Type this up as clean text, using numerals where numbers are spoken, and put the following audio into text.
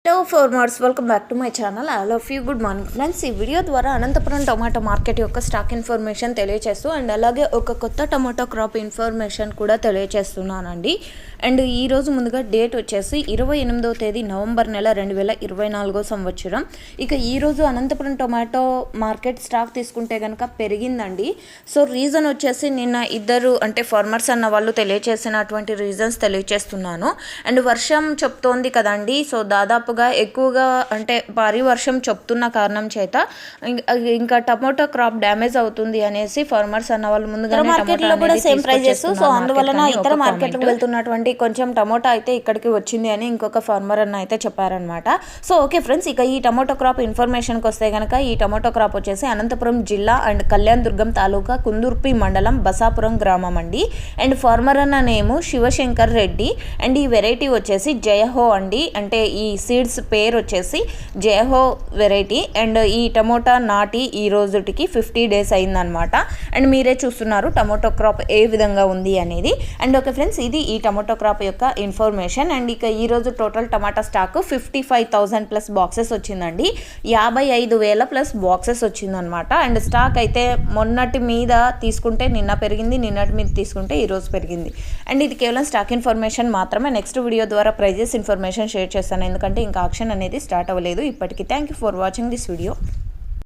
Hello farmers, welcome back to my channel. I love you. Good morning friends. ఈ video ద్వారా Anantapuram tomato market యొక్క stock information తెలియజేస్తూ and అలాగే ఒక కొత్త టొమాటో క్రాప్ ఇన్ఫర్మేషన్ కూడా తెలియజేస్తున్నానండి. అండ్ ఈరోజు ముందుగా డేట్ వచ్చేసి 28వ తేదీ నవంబర్ నెల 2024 సంవత్సరం. ఇక ఈరోజు అనంతపురం టొమాటో మార్కెట్ స్టాక్ తీసుకుంటే కనుక పెరిగిందండి. సో రీజన్ వచ్చేసి నిన్న ఇద్దరు అంటే ఫార్మర్స్ అన్న వాళ్ళు తెలియజేసినటువంటి రీజన్స్ తెలియజేస్తున్నాను. అండ్ వర్షం చెప్తోంది కదండి, సో దాదాపుగా ఎక్కువగా అంటే భారీ వర్షం చెప్తున్న కారణం చేత ఇంకా టమోటా క్రాప్ డ్యామేజ్ అవుతుంది అనేసి ఫార్మర్స్ అన్న వాళ్ళు ముందుగా మార్కెట్లో కూడా సేమ్ ప్రైజెస్, సో అందువలన ఇతర మార్కెట్లకు వెళ్తున్నటువంటి కొంచెం టమోటా అయితే ఇక్కడికి వచ్చింది అని ఇంకొక ఫార్మర్ అన్న అయితే చెప్పారనమాట. సో ఓకే ఫ్రెండ్స్, ఇక ఈ టమోటో క్రాప్ ఇన్ఫర్మేషన్కి వస్తే కనుక ఈ టమోటో క్రాప్ వచ్చేసి అనంతపురం జిల్లా అండ్ కళ్యాణ్ దుర్గం తాలూకా కుందుర్పి మండలం బసాపురం గ్రామం అండి. అండ్ ఫార్మర్ అన్న నేము శివశంకర్ రెడ్డి. అండ్ ఈ వెరైటీ వచ్చేసి జయహో అండి, అంటే ఈ సీడ్స్ పేరు వచ్చేసి జయహో వెరైటీ. అండ్ ఈ టమోటా నాటి ఈ రోజుటికి 50 days అయిందనమాట. అండ్ మీరే చూస్తున్నారు టమోటో క్రాప్ ఏ విధంగా ఉంది అనేది. అండ్ ఓకే ఫ్రెండ్స్, ఇది ఈ టమోటో క్రాప్ యొక్క ఇన్ఫర్మేషన్. అండ్ ఇక ఈరోజు టోటల్ టమాటా స్టాక్ 55,000 ప్లస్ బాక్సెస్ వచ్చిందండి. 55,000 ప్లస్ బాక్సెస్ వచ్చిందనమాట. అండ్ స్టాక్ అయితే మొన్నటి మీద తీసుకుంటే నిన్న పెరిగింది, నిన్నటి మీద తీసుకుంటే ఈరోజు పెరిగింది. అండ్ ఇది కేవలం స్టాక్ ఇన్ఫర్మేషన్ మాత్రమే. నెక్స్ట్ వీడియో ద్వారా ప్రైజెస్ ఇన్ఫర్మేషన్ షేర్ చేస్తాను, ఎందుకంటే ఇంకా ఆక్షన్ అనేది స్టార్ట్ అవ్వలేదు ఇప్పటికీ. Thank you for watching this video.